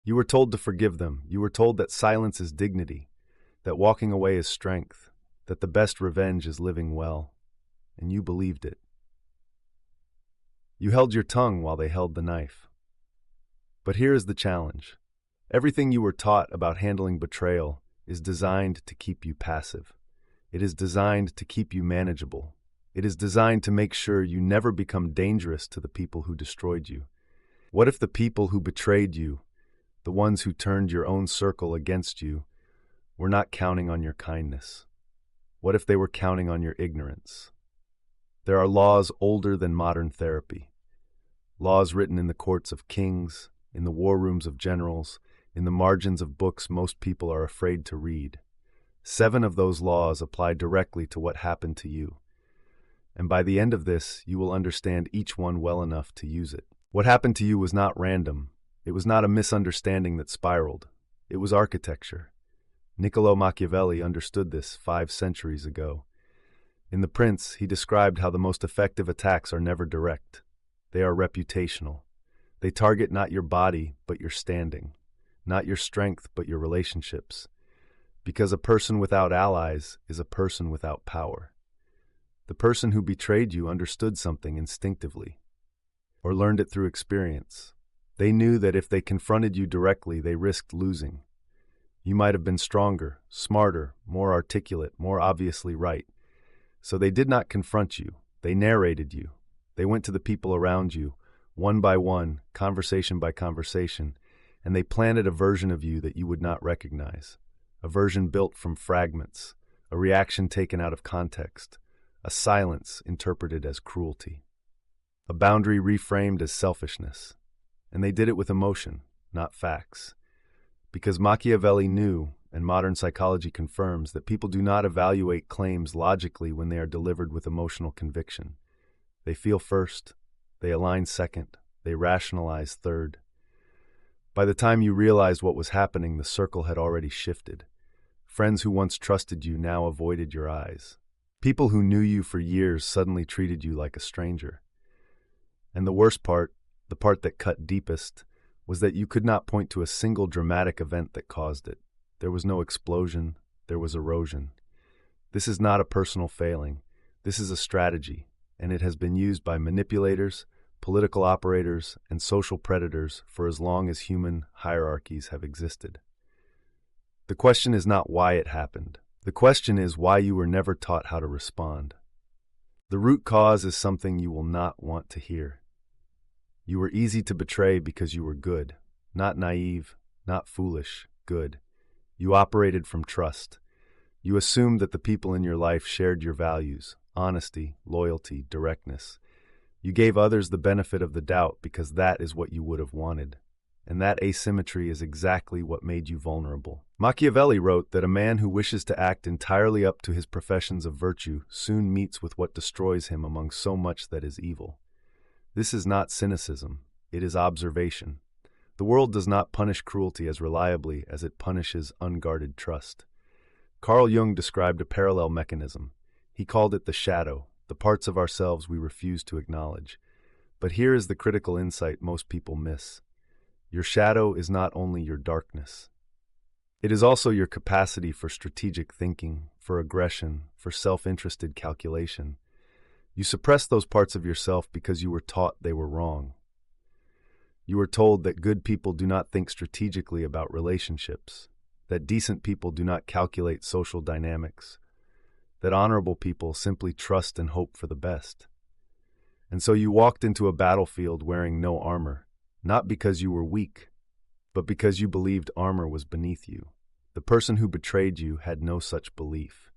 You were told to forgive them. You were told that silence is dignity, that walking away is strength, that the best revenge is living well. And you believed it. You held your tongue while they held the knife. But here is the challenge. Everything you were taught about handling betrayal is designed to keep you passive. It is designed to keep you manageable. It is designed to make sure you never become dangerous to the people who destroyed you. What if the people who betrayed you, the ones who turned your own circle against you, were not counting on your kindness? What if they were counting on your ignorance? There are laws older than modern therapy. Laws written in the courts of kings, in the war rooms of generals, in the margins of books most people are afraid to read. 7 of those laws apply directly to what happened to you. And by the end of this, you will understand each one well enough to use it. What happened to you was not random. It was not a misunderstanding that spiraled. It was architecture. Niccolo Machiavelli understood this 5 centuries ago. In The Prince, he described how the most effective attacks are never direct. They are reputational. They target not your body, but your standing. Not your strength, but your relationships. Because a person without allies is a person without power. The person who betrayed you understood something instinctively, or learned it through experience. They knew that if they confronted you directly, they risked losing. You might have been stronger, smarter, more articulate, more obviously right. So they did not confront you. They narrated you. They went to the people around you, one by one, conversation by conversation, and they planted a version of you that you would not recognize. A version built from fragments, a reaction taken out of context, a silence interpreted as cruelty, a boundary reframed as selfishness. And they did it with emotion, not facts. Because Machiavelli knew, and modern psychology confirms, that people do not evaluate claims logically when they are delivered with emotional conviction. They feel first, they align second, they rationalize third. By the time you realized what was happening, the circle had already shifted. Friends who once trusted you now avoided your eyes. People who knew you for years suddenly treated you like a stranger. And the worst part, the part that cut deepest, was that you could not point to a single dramatic event that caused it. There was no explosion, there was erosion. This is not a personal failing. This is a strategy, and it has been used by manipulators, political operators, and social predators for as long as human hierarchies have existed. The question is not why it happened. The question is why you were never taught how to respond. The root cause is something you will not want to hear. You were easy to betray because you were good, not naive, not foolish, good. You operated from trust. You assumed that the people in your life shared your values, honesty, loyalty, directness. You gave others the benefit of the doubt because that is what you would have wanted. And that asymmetry is exactly what made you vulnerable. Machiavelli wrote that a man who wishes to act entirely up to his professions of virtue soon meets with what destroys him among so much that is evil. This is not cynicism, it is observation. The world does not punish cruelty as reliably as it punishes unguarded trust. Carl Jung described a parallel mechanism. He called it the shadow, the parts of ourselves we refuse to acknowledge. But here is the critical insight most people miss. Your shadow is not only your darkness. It is also your capacity for strategic thinking, for aggression, for self-interested calculation. You suppress those parts of yourself because you were taught they were wrong. You were told that good people do not think strategically about relationships, that decent people do not calculate social dynamics, that honorable people simply trust and hope for the best. And so you walked into a battlefield wearing no armor, not because you were weak, but because you believed armor was beneath you. The person who betrayed you had no such belief.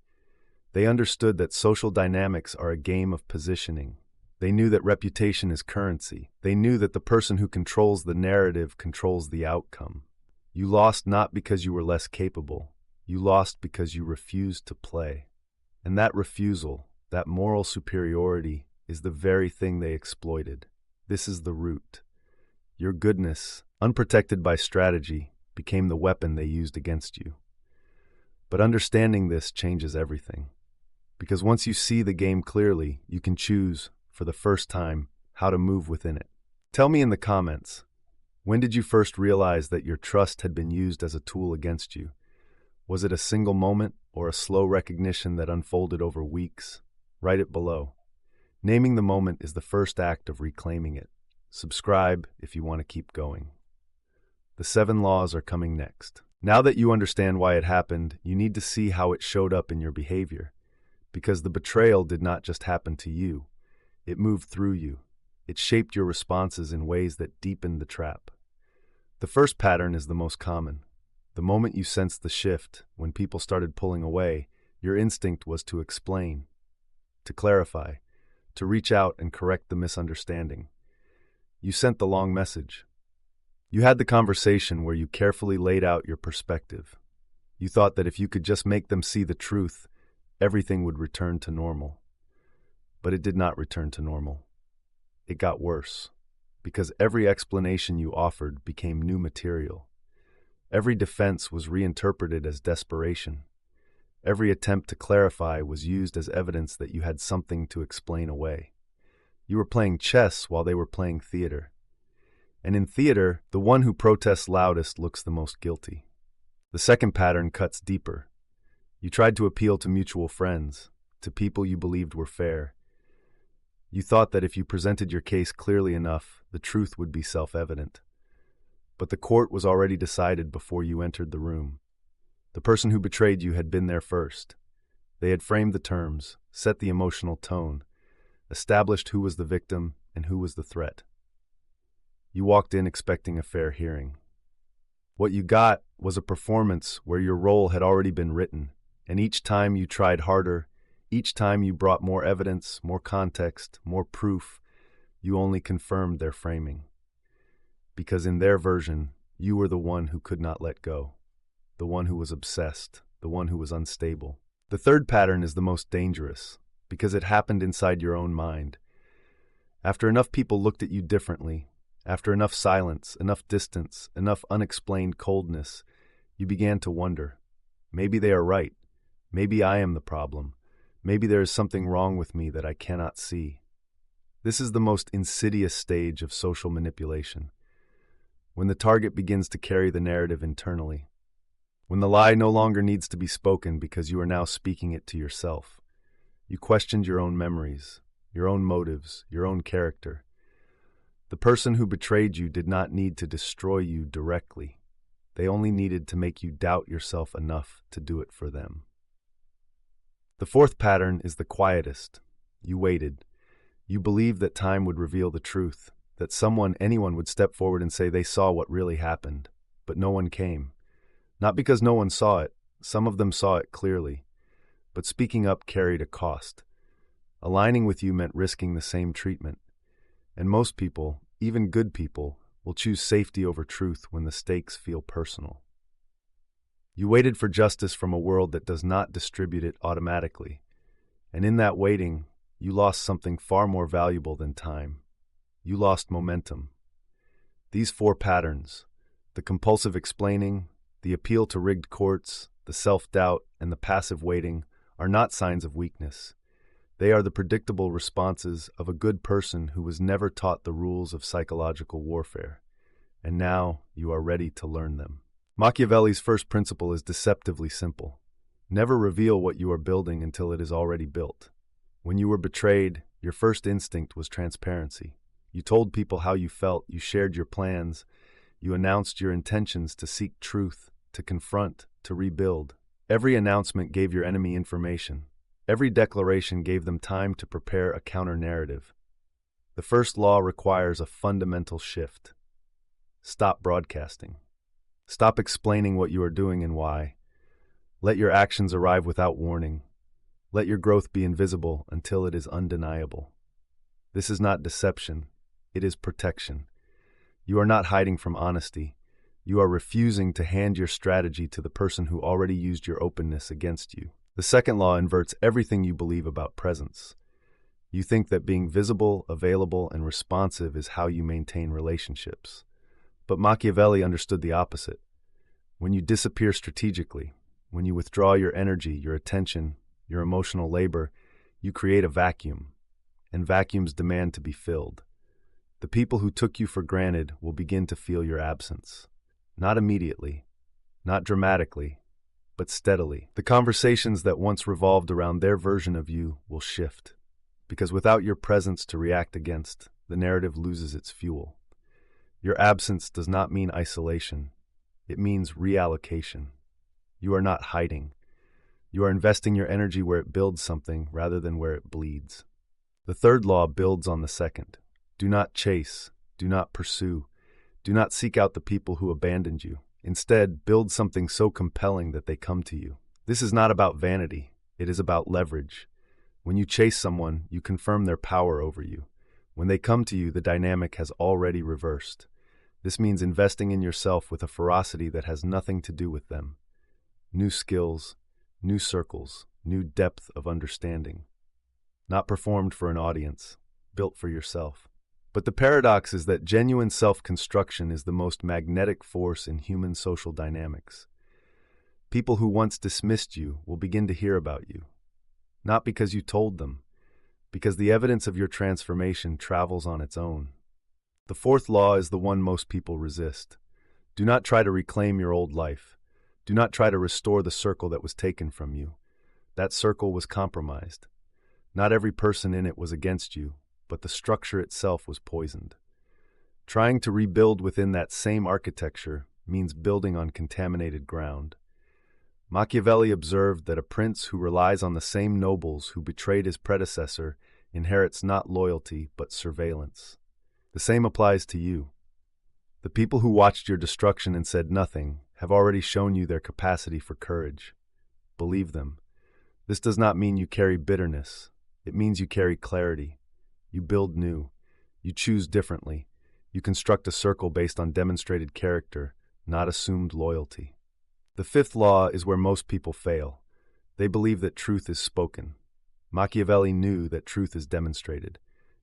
They understood that social dynamics are a game of positioning. They knew that reputation is currency. They knew that the person who controls the narrative controls the outcome. You lost not because you were less capable. You lost because you refused to play. And that refusal, that moral superiority, is the very thing they exploited. This is the root. Your goodness, unprotected by strategy, became the weapon they used against you. But understanding this changes everything. Because once you see the game clearly, you can choose, for the first time, how to move within it. Tell me in the comments, When did you first realize that your trust had been used as a tool against you? Was it a single moment or a slow recognition that unfolded over weeks? Write it below. Naming the moment is the first act of reclaiming it. Subscribe if you want to keep going. The 7 laws are coming next. Now that you understand why it happened, you need to see how it showed up in your behavior. Because the betrayal did not just happen to you. It moved through you. It shaped your responses in ways that deepened the trap. The first pattern is the most common. The moment you sensed the shift, when people started pulling away, your instinct was to explain, to clarify, to reach out and correct the misunderstanding. You sent the long message. You had the conversation where you carefully laid out your perspective. You thought that if you could just make them see the truth, everything would return to normal. But it did not return to normal. It got worse, because every explanation you offered became new material. Every defense was reinterpreted as desperation. Every attempt to clarify was used as evidence that you had something to explain away. You were playing chess while they were playing theater. And in theater, the one who protests loudest looks the most guilty. The second pattern cuts deeper. You tried to appeal to mutual friends, to people you believed were fair. You thought that if you presented your case clearly enough, the truth would be self-evident. But the court was already decided before you entered the room. The person who betrayed you had been there first. They had framed the terms, set the emotional tone, established who was the victim and who was the threat. You walked in expecting a fair hearing. What you got was a performance where your role had already been written, and each time you tried harder, each time you brought more evidence, more context, more proof, you only confirmed their framing. Because in their version, you were the one who could not let go, the one who was obsessed, the one who was unstable. The third pattern is the most dangerous, because it happened inside your own mind. After enough people looked at you differently, after enough silence, enough distance, enough unexplained coldness, you began to wonder, maybe they are right, maybe I am the problem, maybe there is something wrong with me that I cannot see. This is the most insidious stage of social manipulation. When the target begins to carry the narrative internally. When the lie no longer needs to be spoken because you are now speaking it to yourself. You questioned your own memories, your own motives, your own character. The person who betrayed you did not need to destroy you directly. They only needed to make you doubt yourself enough to do it for them. The fourth pattern is the quietest. You waited. You believed that time would reveal the truth, that anyone would step forward and say they saw what really happened, but no one came. Not because no one saw it, some of them saw it clearly, but speaking up carried a cost. Aligning with you meant risking the same treatment. And most people, even good people, will choose safety over truth when the stakes feel personal. You waited for justice from a world that does not distribute it automatically, and in that waiting, you lost something far more valuable than time. You lost momentum. These 4 patterns, the compulsive explaining, the appeal to rigged courts, the self-doubt, and the passive waiting, are not signs of weakness. They are the predictable responses of a good person who was never taught the rules of psychological warfare, and now you are ready to learn them. Machiavelli's first principle is deceptively simple. Never reveal what you are building until it is already built. When you were betrayed, your first instinct was transparency. You told people how you felt, you shared your plans, you announced your intentions to seek truth, to confront, to rebuild. Every announcement gave your enemy information. Every declaration gave them time to prepare a counter-narrative. The first law requires a fundamental shift. Stop broadcasting. Stop explaining what you are doing and why. Let your actions arrive without warning. Let your growth be invisible until it is undeniable. This is not deception. It is protection. You are not hiding from honesty. You are refusing to hand your strategy to the person who already used your openness against you. The second law inverts everything you believe about presence. You think that being visible, available, and responsive is how you maintain relationships. But Machiavelli understood the opposite. When you disappear strategically, when you withdraw your energy, your attention, your emotional labor, you create a vacuum, and vacuums demand to be filled. The people who took you for granted will begin to feel your absence. Not immediately, not dramatically, but steadily. The conversations that once revolved around their version of you will shift, because without your presence to react against, the narrative loses its fuel. Your absence does not mean isolation. It means reallocation. You are not hiding. You are investing your energy where it builds something rather than where it bleeds. The third law builds on the second. Do not chase. Do not pursue. Do not seek out the people who abandoned you. Instead, build something so compelling that they come to you. This is not about vanity. It is about leverage. When you chase someone, you confirm their power over you. When they come to you, the dynamic has already reversed. This means investing in yourself with a ferocity that has nothing to do with them. New skills, new circles, new depth of understanding. Not performed for an audience, built for yourself. But the paradox is that genuine self-construction is the most magnetic force in human social dynamics. People who once dismissed you will begin to hear about you. Not because you told them, because the evidence of your transformation travels on its own. The fourth law is the one most people resist. Do not try to reclaim your old life. Do not try to restore the circle that was taken from you. That circle was compromised. Not every person in it was against you, but the structure itself was poisoned. Trying to rebuild within that same architecture means building on contaminated ground. Machiavelli observed that a prince who relies on the same nobles who betrayed his predecessor inherits not loyalty but surveillance. The same applies to you. The people who watched your destruction and said nothing have already shown you their capacity for courage. Believe them. This does not mean you carry bitterness. It means you carry clarity. You build new. You choose differently. You construct a circle based on demonstrated character, not assumed loyalty. The fifth law is where most people fail. They believe that truth is spoken. Machiavelli knew that truth is demonstrated.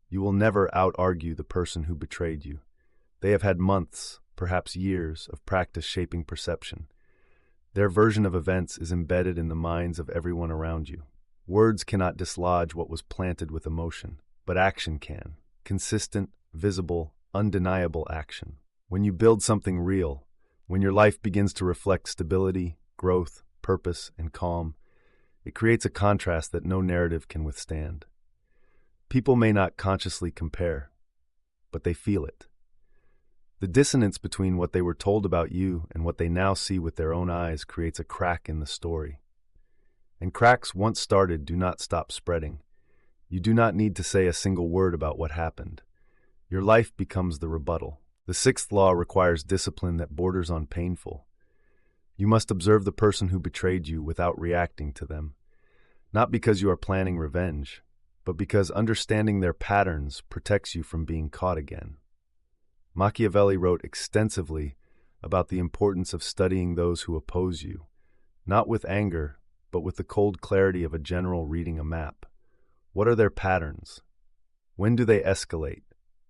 You will never out-argue the person who betrayed you. They have had months, perhaps years, of practice shaping perception. Their version of events is embedded in the minds of everyone around you. Words cannot dislodge what was planted with emotion, but action can. Consistent, visible, undeniable action. When you build something real, when your life begins to reflect stability, growth, purpose, and calm, it creates a contrast that no narrative can withstand. People may not consciously compare, but they feel it. The dissonance between what they were told about you and what they now see with their own eyes creates a crack in the story. And cracks once started do not stop spreading. You do not need to say a single word about what happened. Your life becomes the rebuttal. The sixth law requires discipline that borders on painful. You must observe the person who betrayed you without reacting to them, not because you are planning revenge, but because understanding their patterns protects you from being caught again. Machiavelli wrote extensively about the importance of studying those who oppose you, not with anger, but with the cold clarity of a general reading a map. What are their patterns? When do they escalate?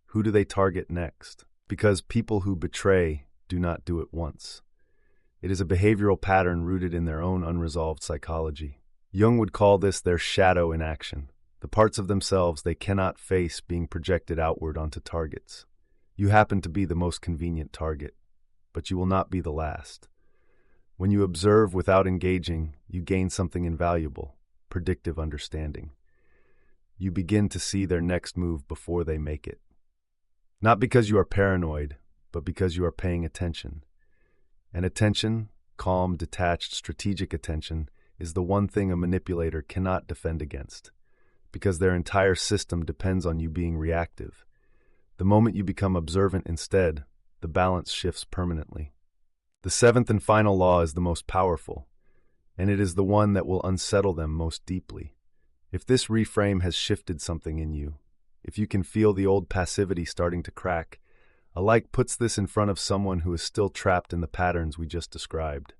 Who do they target next? Because people who betray do not do it once. It is a behavioral pattern rooted in their own unresolved psychology. Jung would call this their shadow in action, the parts of themselves they cannot face being projected outward onto targets. You happen to be the most convenient target, but you will not be the last. When you observe without engaging, you gain something invaluable, predictive understanding. You begin to see their next move before they make it. Not because you are paranoid, but because you are paying attention. And attention, calm, detached, strategic attention, is the one thing a manipulator cannot defend against, because their entire system depends on you being reactive. The moment you become observant instead, the balance shifts permanently. The seventh and final law is the most powerful, and it is the one that will unsettle them most deeply. If this reframe has shifted something in you, if you can feel the old passivity starting to crack, a like puts this in front of someone who is still trapped in the patterns we just described.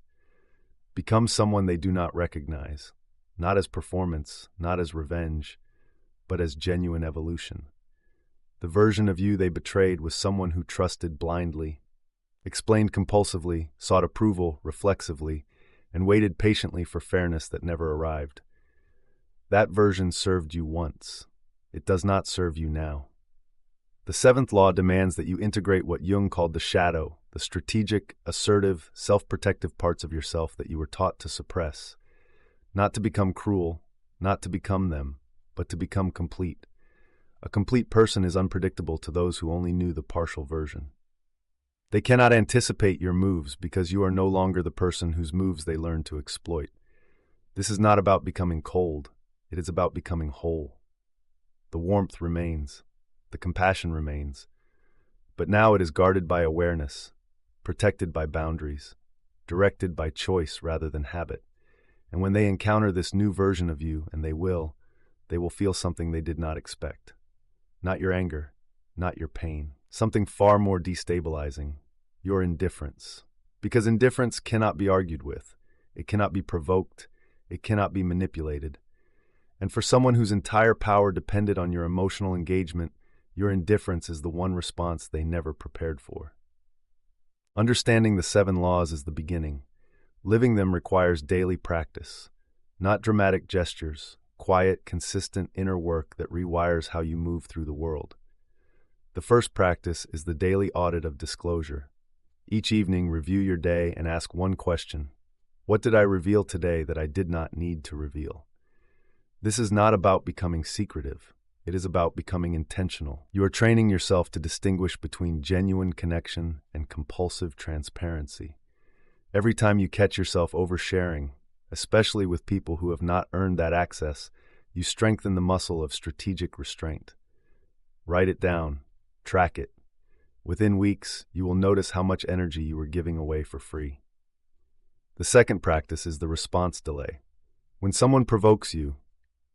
Become someone they do not recognize, not as performance, not as revenge, but as genuine evolution. The version of you they betrayed was someone who trusted blindly, explained compulsively, sought approval reflexively, and waited patiently for fairness that never arrived. That version served you once. It does not serve you now. The The seventh law demands that you integrate what Jung called the shadow, the strategic, assertive, self-protective parts of yourself that you were taught to suppress. Not to become cruel, not to become them, but to become complete. A complete person is unpredictable to those who only knew the partial version. They cannot anticipate your moves because you are no longer the person whose moves they learned to exploit. This is not about becoming cold. It is about becoming whole. The warmth remains. The compassion remains. But now it is guarded by awareness, protected by boundaries, directed by choice rather than habit. And when they encounter this new version of you, and they will feel something they did not expect. Not your anger, not your pain. Something far more destabilizing, your indifference. Because indifference cannot be argued with. It cannot be provoked. It cannot be manipulated. And for someone whose entire power depended on your emotional engagement, your indifference is the one response they never prepared for. Understanding the 7 laws is the beginning. Living them requires daily practice, not dramatic gestures, quiet, consistent inner work that rewires how you move through the world. The first practice is the daily audit of disclosure. Each evening, review your day and ask one question. What did I reveal today that I did not need to reveal? This is not about becoming secretive. It is about becoming intentional. You are training yourself to distinguish between genuine connection and compulsive transparency. Every time you catch yourself oversharing, especially with people who have not earned that access, you strengthen the muscle of strategic restraint. Write it down. Track it. Within weeks, you will notice how much energy you were giving away for free. The second practice is the response delay. When someone provokes you,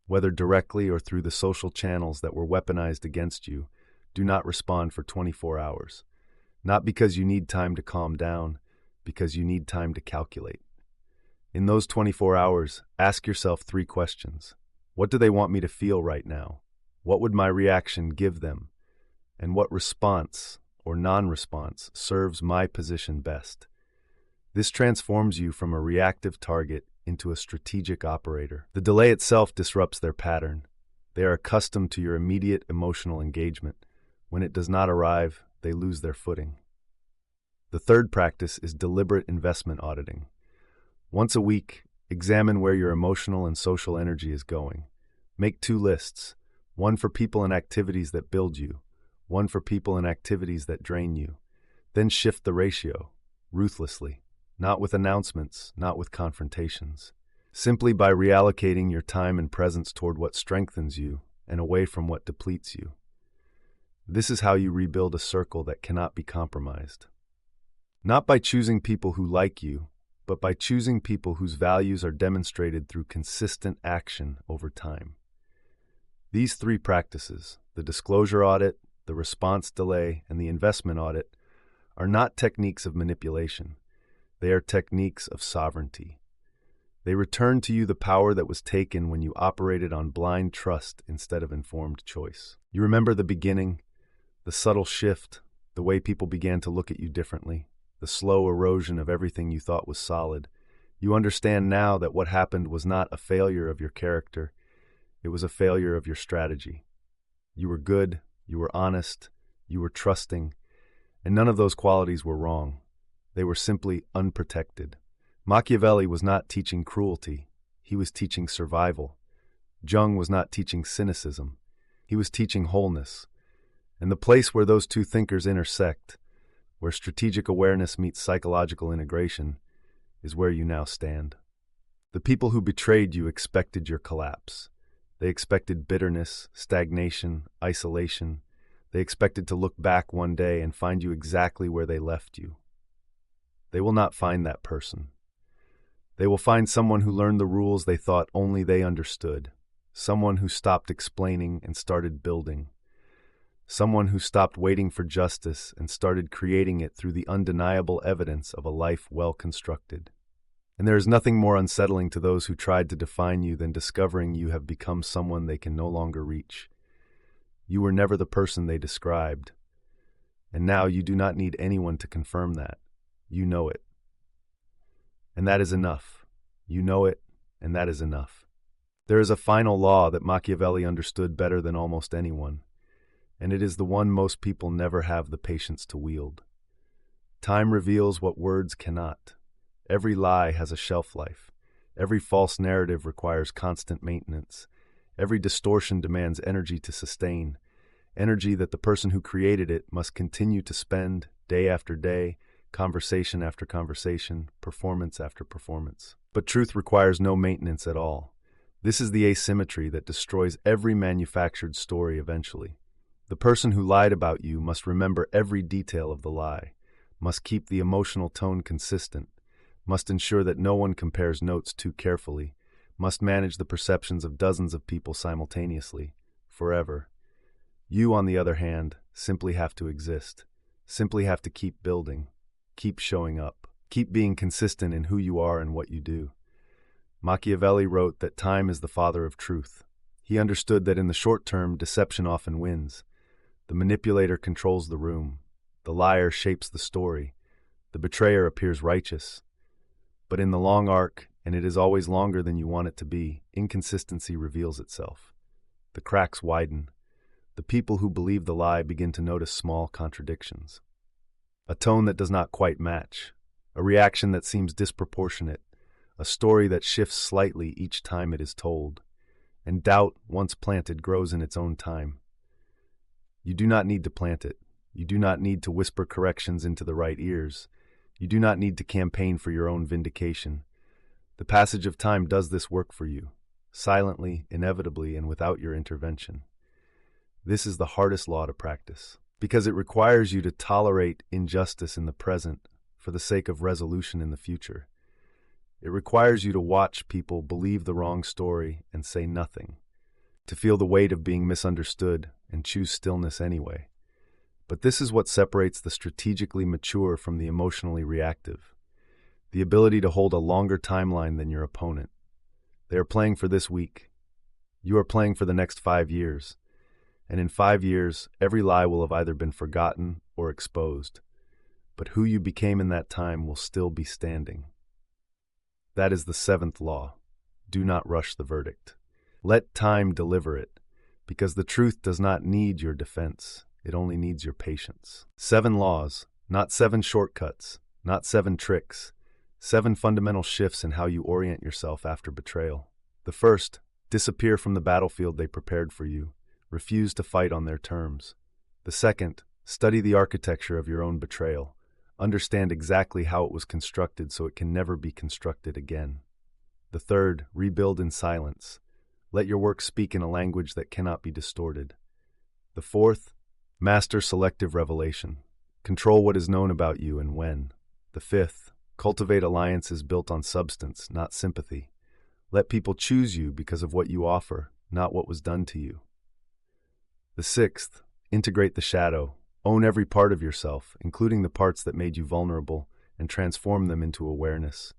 whether directly or through the social channels that were weaponized against you, do not respond for 24 hours. Not because you need time to calm down, because you need time to calculate. In those 24 hours, ask yourself 3 questions. What do they want me to feel right now? What would my reaction give them? And what response or non-response serves my position best? This transforms you from a reactive target into a strategic operator. The delay itself disrupts their pattern. They are accustomed to your immediate emotional engagement. When it does not arrive, they lose their footing. The third practice is deliberate investment auditing. Once a week, examine where your emotional and social energy is going. Make 2 lists, one for people and activities that build you, one for people and activities that drain you. Then shift the ratio, ruthlessly, not with announcements, not with confrontations. Simply by reallocating your time and presence toward what strengthens you and away from what depletes you. This is how you rebuild a circle that cannot be compromised. Not by choosing people who like you, but by choosing people whose values are demonstrated through consistent action over time. These 3 practices, the disclosure audit, the response delay, and the investment audit, are not techniques of manipulation. They are techniques of sovereignty. They return to you the power that was taken when you operated on blind trust instead of informed choice. You remember the beginning, the subtle shift, the way people began to look at you differently, the slow erosion of everything you thought was solid. You understand now that what happened was not a failure of your character. It was a failure of your strategy. You were good, you were honest, you were trusting, and none of those qualities were wrong. They were simply unprotected. Machiavelli was not teaching cruelty. He was teaching survival. Jung was not teaching cynicism. He was teaching wholeness. And the place where those 2 thinkers intersect, where strategic awareness meets psychological integration, is where you now stand. The people who betrayed you expected your collapse. They expected bitterness, stagnation, isolation. They expected to look back one day and find you exactly where they left you. They will not find that person. They will find someone who learned the rules they thought only they understood, someone who stopped explaining and started building, someone who stopped waiting for justice and started creating it through the undeniable evidence of a life well constructed. And there is nothing more unsettling to those who tried to define you than discovering you have become someone they can no longer reach. You were never the person they described. And now you do not need anyone to confirm that. You know it. And that is enough. You know it, and that is enough. There is a final law that Machiavelli understood better than almost anyone. and it is the one most people never have the patience to wield. Time reveals what words cannot. Every lie has a shelf life. Every false narrative requires constant maintenance. Every distortion demands energy to sustain, energy that the person who created it must continue to spend day after day, conversation after conversation, performance after performance. But truth requires no maintenance at all. This is the asymmetry that destroys every manufactured story eventually. The person who lied about you must remember every detail of the lie, must keep the emotional tone consistent, must ensure that no one compares notes too carefully, must manage the perceptions of dozens of people simultaneously, forever. You, on the other hand, simply have to exist, simply have to keep building, keep showing up, keep being consistent in who you are and what you do. Machiavelli wrote that time is the father of truth. He understood that in the short term, deception often wins. The manipulator controls the room. The liar shapes the story. The betrayer appears righteous. But in the long arc, and it is always longer than you want it to be, inconsistency reveals itself. The cracks widen. The people who believe the lie begin to notice small contradictions. A tone that does not quite match. A reaction that seems disproportionate. A story that shifts slightly each time it is told. And doubt, once planted, grows in its own time. You do not need to plant it. You do not need to whisper corrections into the right ears. You do not need to campaign for your own vindication. The passage of time does this work for you, silently, inevitably, and without your intervention. This is the hardest law to practice, because it requires you to tolerate injustice in the present for the sake of resolution in the future. It requires you to watch people believe the wrong story and say nothing, to feel the weight of being misunderstood and choose stillness anyway. But this is what separates the strategically mature from the emotionally reactive. The ability to hold a longer timeline than your opponent. They are playing for this week. You are playing for the next 5 years. And in 5 years, every lie will have either been forgotten or exposed. But who you became in that time will still be standing. That is the 7th law. Do not rush the verdict. Let time deliver it, because the truth does not need your defense. It only needs your patience. 7 laws, not 7 shortcuts, not 7 tricks. 7 fundamental shifts in how you orient yourself after betrayal. The first, disappear from the battlefield they prepared for you. Refuse to fight on their terms. The second, study the architecture of your own betrayal. Understand exactly how it was constructed so it can never be constructed again. The third, rebuild in silence. Let your work speak in a language that cannot be distorted. The fourth, master selective revelation. Control what is known about you and when. The fifth, cultivate alliances built on substance, not sympathy. Let people choose you because of what you offer, not what was done to you. The sixth, integrate the shadow. Own every part of yourself, including the parts that made you vulnerable, and transform them into awareness.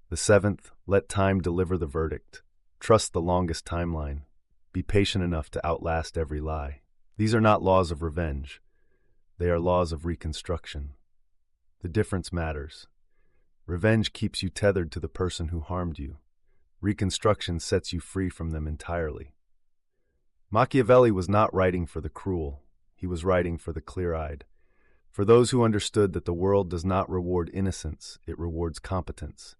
The seventh, let time deliver the verdict. Trust the longest timeline. Be patient enough to outlast every lie. These are not laws of revenge. They are laws of reconstruction. The difference matters. Revenge keeps you tethered to the person who harmed you. Reconstruction sets you free from them entirely. Machiavelli was not writing for the cruel. He was writing for the clear-eyed. For those who understood that the world does not reward innocence, it rewards competence.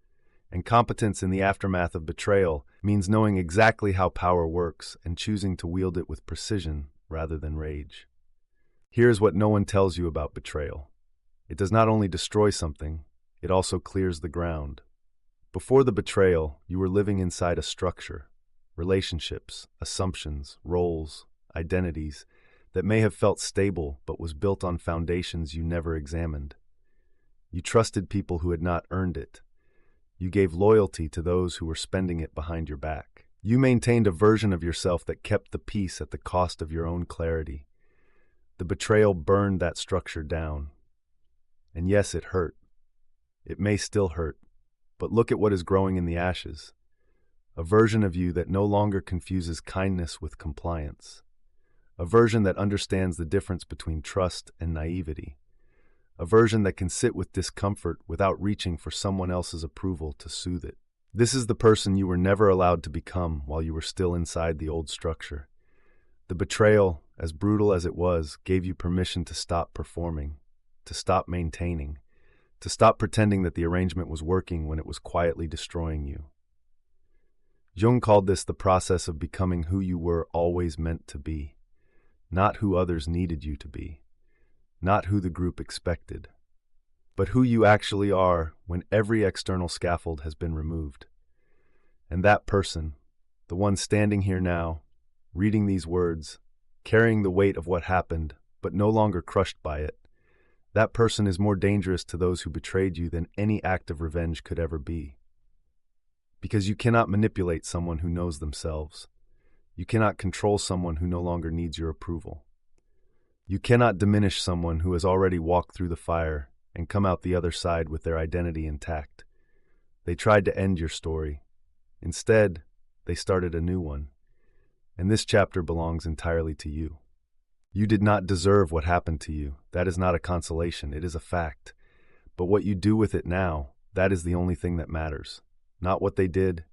And competence in the aftermath of betrayal means knowing exactly how power works and choosing to wield it with precision rather than rage. Here's what no one tells you about betrayal. It does not only destroy something, it also clears the ground. Before the betrayal, you were living inside a structure, relationships, assumptions, roles, identities that may have felt stable but was built on foundations you never examined. You trusted people who had not earned it. You gave loyalty to those who were spending it behind your back. You maintained a version of yourself that kept the peace at the cost of your own clarity. The betrayal burned that structure down. And yes, it hurt. It may still hurt, but look at what is growing in the ashes. A version of you that no longer confuses kindness with compliance. A version that understands the difference between trust and naivety. A version that can sit with discomfort without reaching for someone else's approval to soothe it. This is the person you were never allowed to become while you were still inside the old structure. The betrayal, as brutal as it was, gave you permission to stop performing, to stop maintaining, to stop pretending that the arrangement was working when it was quietly destroying you. Jung called this the process of becoming who you were always meant to be, not who others needed you to be, not who the group expected, but who you actually are when every external scaffold has been removed. And that person, the one standing here now, reading these words, carrying the weight of what happened, but no longer crushed by it, that person is more dangerous to those who betrayed you than any act of revenge could ever be. Because you cannot manipulate someone who knows themselves. You cannot control someone who no longer needs your approval. You cannot diminish someone who has already walked through the fire and come out the other side with their identity intact. They tried to end your story. Instead, they started a new one. And this chapter belongs entirely to you. You did not deserve what happened to you. That is not a consolation, it is a fact. But what you do with it now, that is the only thing that matters. Not what they did,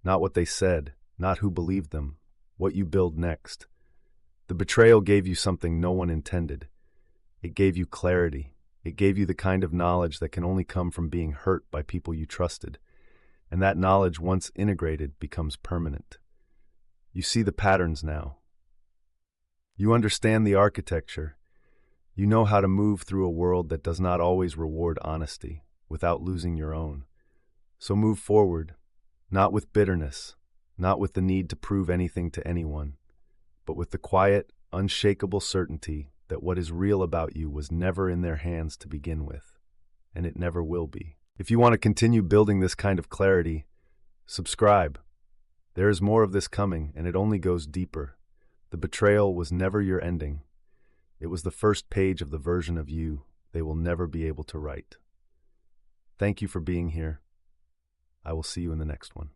not what they said, not who believed them, what you build next. The betrayal gave you something no one intended. It gave you clarity. It gave you the kind of knowledge that can only come from being hurt by people you trusted. And that knowledge, once integrated, becomes permanent. You see the patterns now. You understand the architecture. You know how to move through a world that does not always reward honesty, without losing your own. So move forward, not with bitterness, not with the need to prove anything to anyone, but with the quiet, unshakable certainty that what is real about you was never in their hands to begin with, and it never will be. If you want to continue building this kind of clarity, subscribe. There is more of this coming, and it only goes deeper. The betrayal was never your ending. It was the first page of the version of you they will never be able to write. Thank you for being here. I will see you in the next one.